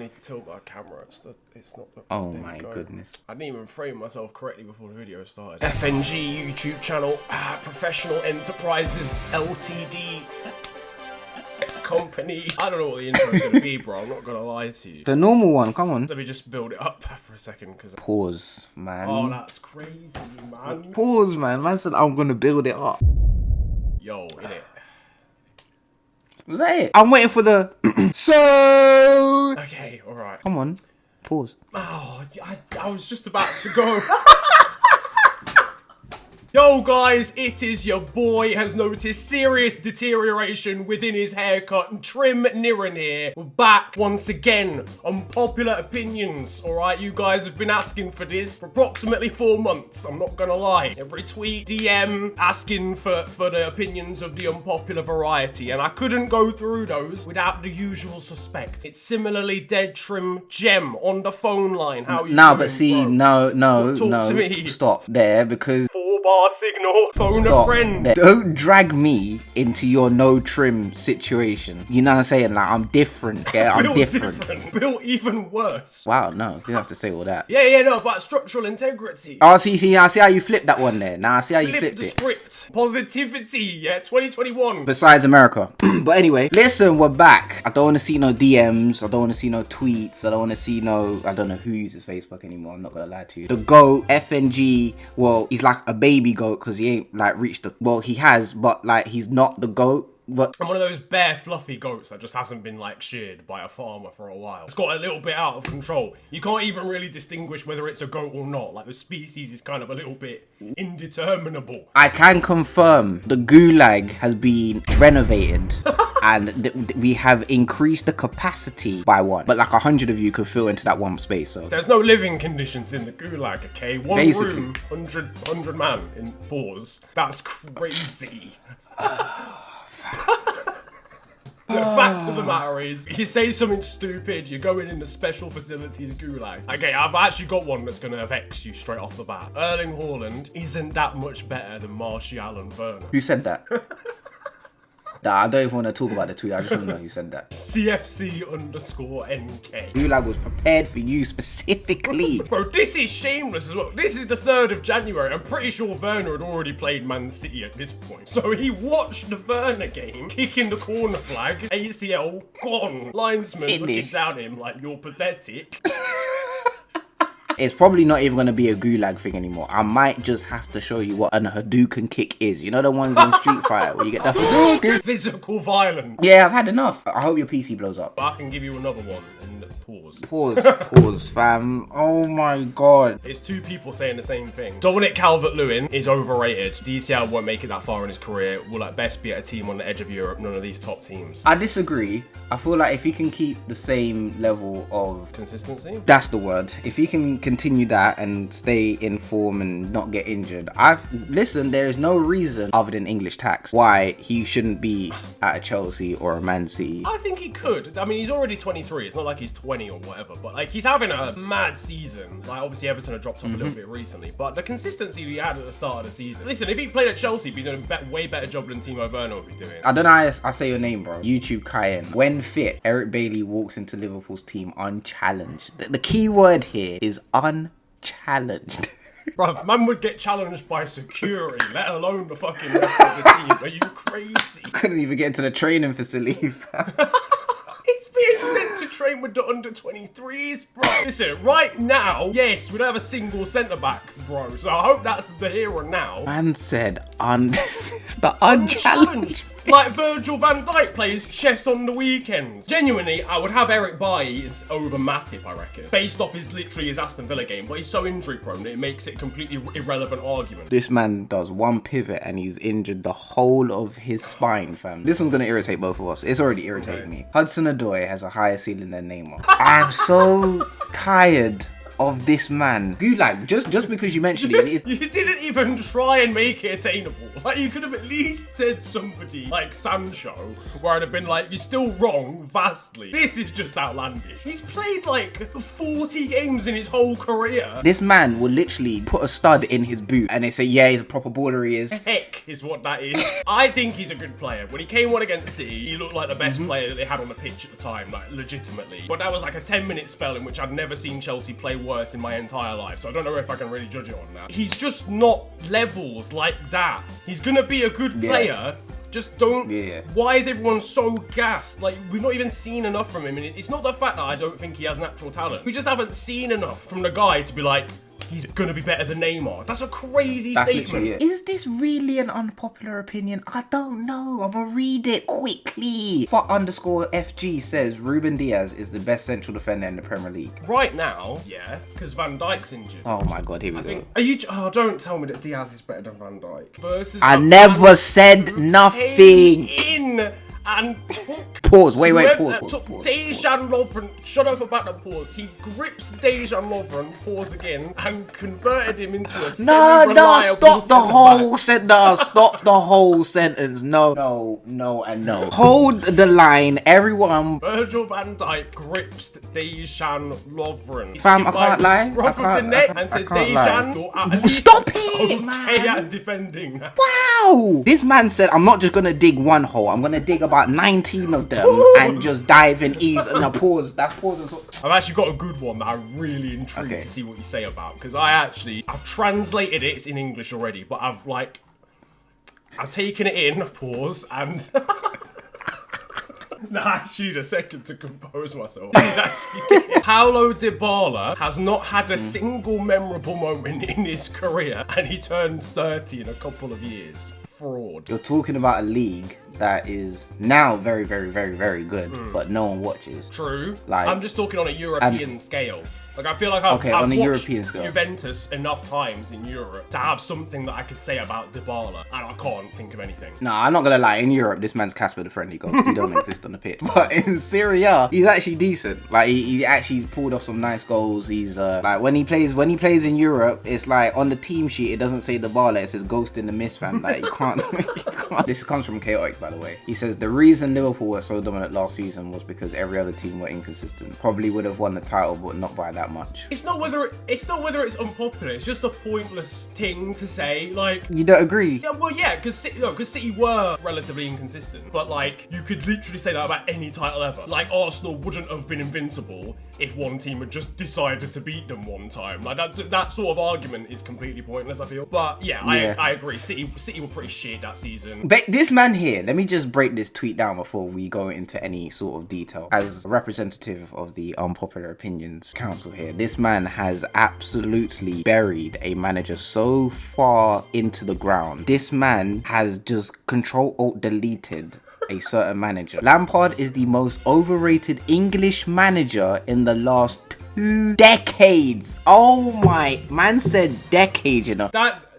need to tilt my camera. It's not. Oh my goodness. I didn't even frame myself correctly before the video started. FNG YouTube channel, Professional Enterprises Ltd. Company. I don't know what the intro's gonna be, bro. I'm not gonna lie to you. The normal one, come on. Let me just build it up for a second, because. Pause, man. Oh, that's crazy, man. Pause, man. Man said I'm gonna build it up. Yo, innit? Was that it? I'm waiting for the. So. Okay, all right. Come on. Pause. Oh, I was just about to go. Yo guys, it is your boy has noticed serious deterioration within his haircut and trim near and here. We're back once again on Popular Opinions. Alright, you guys have been asking for this for approximately 4 months, I'm not gonna lie. Every tweet, DM, asking for the opinions of the unpopular variety, and I couldn't go through those without the usual suspect. It's similarly dead trim Gem on the phone line. How you doing, but see, bro? no, Talk to me. Stop there, because 4-bar signal. Phone stop a friend. there. Don't drag me into your no trim situation. You know what I'm saying? Like, I'm different. Yeah, I'm different. Built even worse. Wow, no, you don't have to say all that. Yeah, no, but structural integrity. Oh, see, I see how you flipped that one there. Now I see how you flipped the it. Script. Positivity, yeah, 2021. Besides America. But anyway, listen, we're back. I don't want to see no DMs. I don't want to see no tweets. I don't want to see no... I don't know who uses Facebook anymore. I'm not going to lie to you. The GOAT, FNG, well, he's like a baby GOAT because he ain't like reached the... Well, he has, but like he's not the GOAT. But I'm one of those bare fluffy goats that just hasn't been like sheared by a farmer for a while. It's got a little bit out of control. You can't even really distinguish whether it's a goat or not. Like the species is kind of a little bit indeterminable. I can confirm the gulag has been renovated and we have increased the capacity by 1. But like 100 of you could fill into that one space. So there's no living conditions in the gulag, okay? One basically. Room, 100 man in pause. That's crazy. The fact of the matter is, you say something stupid, you're going in the special facilities gulag. Okay, I've actually got one that's going to vex you straight off the bat. Erling Haaland isn't that much better than Martial and Werner. Who said that? Nah, I don't even want to talk about the tweet. I just want to know who said that. CFC_NK. Gulag was prepared for you specifically. Bro, this is shameless as well. This is the 3rd of January. I'm pretty sure Werner had already played Man City at this point. So he watched the Werner game, kicking the corner flag, ACL gone. Linesman looking down at him like, you're pathetic. It's probably not even going to be a gulag thing anymore. I might just have to show you what an Hadouken kick is. You know the ones in Street Fighter where you get the Hadouken? Physical violence. Yeah, I've had enough. I hope your PC blows up. I can give you another one in the pause. Pause, fam. Oh my god. It's 2 people saying the same thing. Dominic Calvert-Lewin is overrated. DCL won't make it that far in his career. Will at best be at a team on the edge of Europe. None of these top teams. I disagree. I feel like if he can keep the same level of... consistency? That's the word. If he can continue that and stay in form and not get injured, listen, there is no reason other than English tax why he shouldn't be at a Chelsea or a Man City. I think he could. I mean, he's already 23. It's not like he's 20 or whatever, but like he's having a mad season. Like obviously Everton have dropped off a little bit recently, but the consistency he had at the start of the season. Listen, if he played at Chelsea, he'd be doing a way better job than Timo Werner would be doing. I don't know how I say your name, bro. YouTube Cayenne. When fit, Eric Bailly walks into Liverpool's team unchallenged. The key word here is unchallenged. Bruv, man would get challenged by security, let alone the fucking rest of the team. Are you crazy? Couldn't even get into the training facility. He's being sent to train with the under-23s, bro. Listen, right now, yes, we don't have a single centre-back, bro. So I hope that's the here and now. Man said the unchallenged. Like Virgil van Dijk plays chess on the weekends. Genuinely, I would have Eric Bailly over Matip, I reckon. Based off his Aston Villa game, but he's so injury prone that it makes it a completely irrelevant argument. This man does one pivot and he's injured the whole of his spine, fam. This one's gonna irritate both of us. It's already irritating me. Hudson-Odoi has a higher ceiling than Neymar. I'm so tired of this man. Gulag, just because you mentioned it. You didn't even try and make it attainable. Like, you could have at least said somebody like Sancho, where I'd have been like, you're still wrong vastly. This is just outlandish. He's played like 40 games in his whole career. This man will literally put a stud in his boot and they say, yeah, he's a proper baller, he is. Heck is what that is. I think he's a good player. When he came on against City, he looked like the best player that they had on the pitch at the time, like legitimately. But that was like a 10-minute spell in which I'd never seen Chelsea play worse in my entire life. So I don't know if I can really judge it on that. He's just not levels like that. He's gonna be a good player. Just don't. Why is everyone so gassed? Like, we've not even seen enough from him. And it's not the fact that I don't think he has natural talent. We just haven't seen enough from the guy to be like, he's gonna be better than Neymar. That's a crazy statement. Is this really an unpopular opinion? I don't know. I'm gonna read it quickly. _FG says Ruben Dias is the best central defender in the Premier League. Right now, yeah, because Van Dijk's injured. Oh my god, here we go. Are you? Oh, don't tell me that Diaz is better than Van Dijk. Versus I never said nothing. In and took pause. Wait. Pause. Dejan Lovren. Shut up about the pause. He grips Dejan Lovren. Pause again and converted him into a semi-reliable stop the whole sentence. Stop the whole sentence. No, and no. Hold the line, everyone. Virgil van Dijk grips Dejan Lovren. Fam, I can't lie. Scruff of the neck and said, Dejan, you're at least stop it, man. okay at defending. Wow. This man said, I'm not just gonna dig one hole. I'm gonna dig about 19 of them and just dive in ease. No, pause. That's pause. I've actually got a good one that I'm really intrigued to see what you say about, because I've translated it. It's in English already, but I've taken it in, pause, and nah, I need a second to compose myself. He's actually Paulo Dybala has not had a single memorable moment in his career, and he turns 30 in a couple of years. Fraud. You're talking about a league that is now very, very, very, very good, but no one watches. True. Like, I'm just talking on a European scale. Like, I feel like I've on a watched European scale. Juventus enough times in Europe to have something that I could say about Dybala, and I can't think of anything. Nah, I'm not gonna lie. In Europe, this man's Casper the Friendly Ghost. He don't exist on the pitch. But in Serie A, he's actually decent. Like, he actually pulled off some nice goals. He's like, when he plays in Europe, it's like on the team sheet, it doesn't say Dybala, it says Ghost in the Mist, fam. Like, you can't. This comes from Chaotic, by the way. He says the reason Liverpool were so dominant last season was because every other team were inconsistent. Probably would have won the title, but not by that much. It's not whether it's unpopular. It's just a pointless thing to say. Like, you don't agree? Yeah, well, yeah, because City were relatively inconsistent. But like, you could literally say that about any title ever. Like, Arsenal wouldn't have been invincible if one team had just decided to beat them one time. Like, that sort of argument is completely pointless, I feel. But yeah. I agree. City were pretty shit that season. But this man here, let me just break this tweet down before we go into any sort of detail. As a representative of the Unpopular Opinions Council here, this man has absolutely buried a manager so far into the ground. This man has just Control-Alt-Deleted a certain manager. Lampard is the most overrated English manager in the last 2 decades. Oh my, man said decades, you know.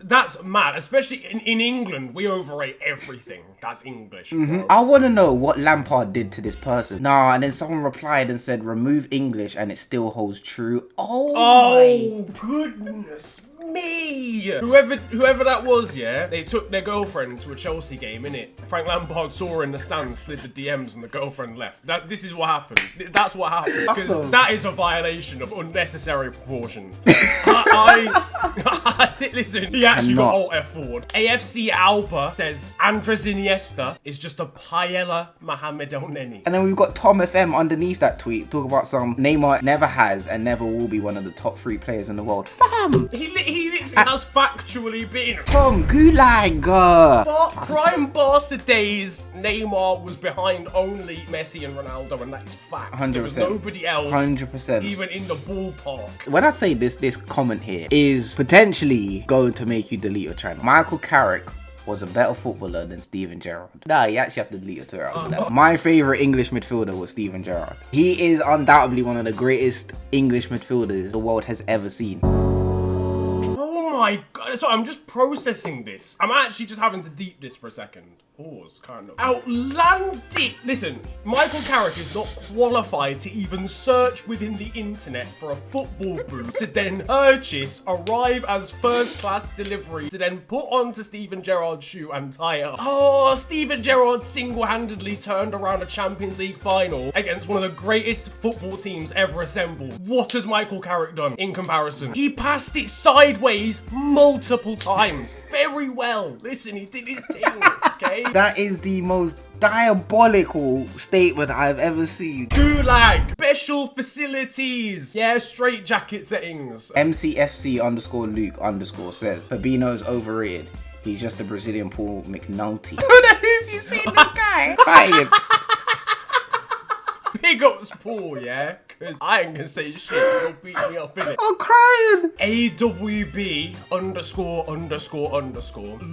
That's mad, especially in England. We overrate everything. That's English. Bro. I want to know what Lampard did to this person. Nah, and then someone replied and said, remove English and it still holds true. Oh my goodness me. Whoever that was, yeah, they took their girlfriend to a Chelsea game, innit? Frank Lampard saw her in the stands, slid the DMs, and the girlfriend left. This is what happened. That's what happened. Because that is a violation of unnecessary proportions. I think, listen, he actually got Alt F forward. AFC Alba says Andres Iniesta is just a paella Mohamed El Neni. And then we've got Tom FM underneath that tweet talking about some Neymar never has and never will be one of the top 3 players in the world. Fam! He literally has factually been. Tom Gulag! Prime Barca days, Neymar was behind only Messi and Ronaldo, and that is fact. 100%. There was nobody else 100%. even in the ballpark. When I say this comment here is potentially going to make you delete your channel. Michael Carrick was a better footballer than Steven Gerrard. Nah, you actually have to delete your Twitter after that. My favourite English midfielder was Steven Gerrard. He is undoubtedly one of the greatest English midfielders the world has ever seen. Oh my god, sorry, I'm just processing this. I'm actually just having to deep this for a second. pause, kind of. Outlandish. Listen, Michael Carrick is not qualified to even search within the internet for a football boot to then purchase, arrive as first-class delivery, to then put onto Steven Gerrard's shoe and tie it up. Oh, Steven Gerrard single-handedly turned around a Champions League final against one of the greatest football teams ever assembled. What has Michael Carrick done in comparison? He passed it sideways multiple times. Very well. Listen, he did his thing, okay? That is the most diabolical statement I've ever seen. Gulag, special facilities. Yeah, straight jacket settings. MCFC_Luke_ says Fabinho's overrated. He's just a Brazilian Paul McNulty. I don't know if you've seen this guy. Crying. Big ups, Paul, yeah? Because I ain't gonna say shit. You'll beat me up, innit? I'm crying. AWB___.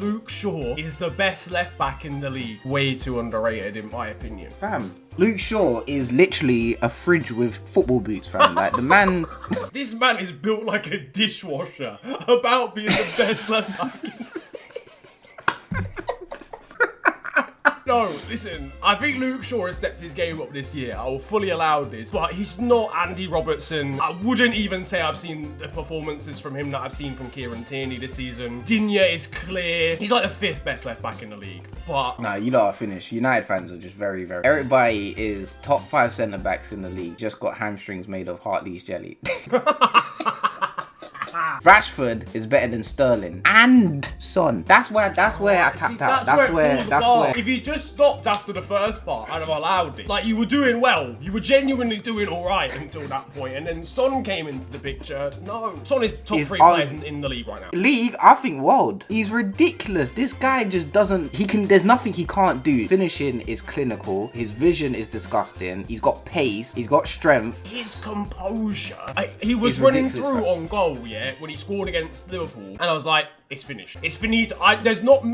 Luke Shaw is the best left back in the league. Way too underrated, in my opinion. Fam, Luke Shaw is literally a fridge with football boots, fam. Like, the man... This man is built like a dishwasher about being the best left back in No, listen, I think Luke Shaw has stepped his game up this year. I will fully allow this, but he's not Andy Robertson. I wouldn't even say I've seen the performances from him that I've seen from Kieran Tierney this season. Digne is clear. He's like the 5th best left back in the league, but... Nah, you lot are finished. United fans are just very, very... Eric Bailly is top 5 centre-backs in the league. Just got hamstrings made of Hartley's jelly. Rashford is better than Sterling and Son. That's where I tapped out. That's where. If you just stopped after the first part, I'd have allowed it. Like, you were doing well. You were genuinely doing all right until that point, and then Son came into the picture. No, Son is top 3 players in the league right now. League, I think world. He's ridiculous. This guy just doesn't. There's nothing he can't do. Finishing is clinical. His vision is disgusting. He's got pace. He's got strength. His composure. He was running through on goal, yeah, when he scored against Liverpool, and I was like, it's finished. It's finito. There's not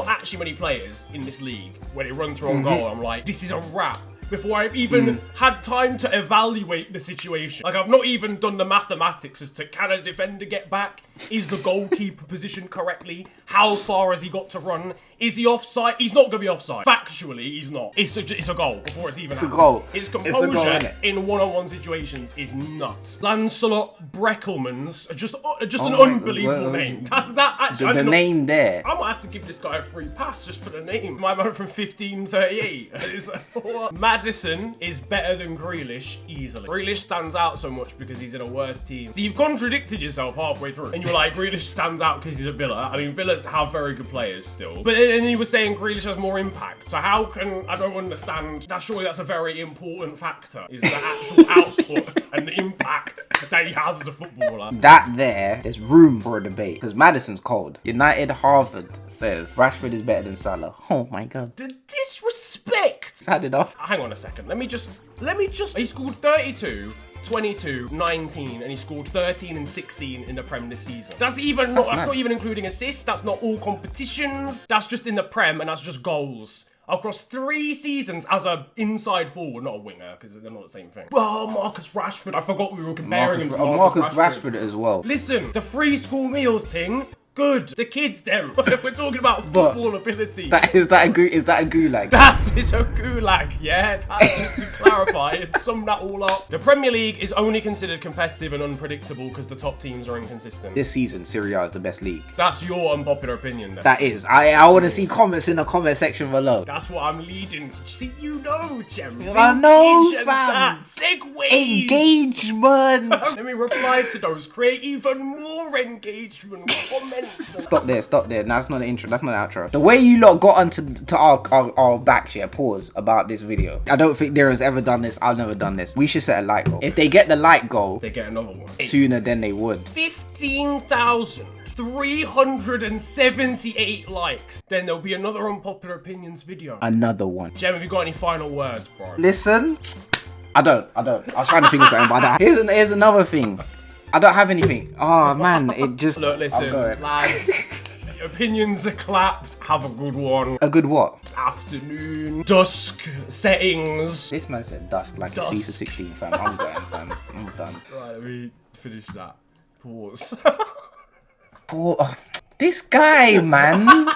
actually many players in this league when they run through on goal. I'm like, this is a wrap. Before I've even had time to evaluate the situation. Like, I've not even done the mathematics as to, can a defender get back? Is the goalkeeper positioned correctly? How far has he got to run? Is he offside? He's not going to be offside. Factually, he's not. It's a goal before it's even happened. A goal. His composure in one-on-one situations is nuts. Lancelot Breckelmans, just an unbelievable name. That's that actually. The name there. I might have to give this guy a free pass just for the name. My man from 1538. Madison is better than Grealish easily. Grealish stands out so much because he's in a worse team. So you've contradicted yourself halfway through, and you're like, Grealish stands out because he's a Villa. I mean, Villa have very good players still, but then you were saying Grealish has more impact. So how can, I don't understand. Surely that's a very important factor, is the actual output and the impact that he has as a footballer. There's room for a debate because Madison's cold. United Harvard says Rashford is better than Salah. Oh my god. The disrespect. It's had enough. Hang on a second. Let me just. He scored 32, 22, 19, and he scored 13 and 16 in the Prem this season. That's not even including assists. That's not all competitions. That's just in the Prem, and that's just goals. Across 3 seasons as a inside forward, not a winger, because they're not the same thing. Oh, Marcus Rashford. I forgot we were comparing him to Marcus Rashford as well. Listen, the free school meals thing. Good. The kids, them. We're talking about football ability. Is that a gulag? It's a gulag, yeah. That's to clarify and sum that all up. The Premier League is only considered competitive and unpredictable because the top teams are inconsistent. This season, Serie A is the best league. That's your unpopular opinion, then. That is. I want to see comments in the comment section below. That's what I'm leading to. See, you know, Jem. I know, fam. Segues. Engagement. Let me reply to those. Create even more engagement. Comments. Stop there. No, that's not the intro. That's not the outro. The way you lot got onto our backs, yeah, pause about this video. I don't think there has ever done this. I've never done this. We should set a like goal. If they get the like goal, they get another one sooner than they would. 15,378 likes. Then there'll be another Unpopular Opinions video. Another one. Jem, have you got any final words, bro? Listen, I don't. I was trying to think of something, but I don't. Here's another thing. I don't have anything. Oh man, it just. Look, listen, lads. Opinions are clapped. Have a good one. A good what? Afternoon. Dusk settings. This man said dusk like it's FIFA 16, fam. I'm going, fam. I'm done. Right, let me finish that. Pause. This guy, man.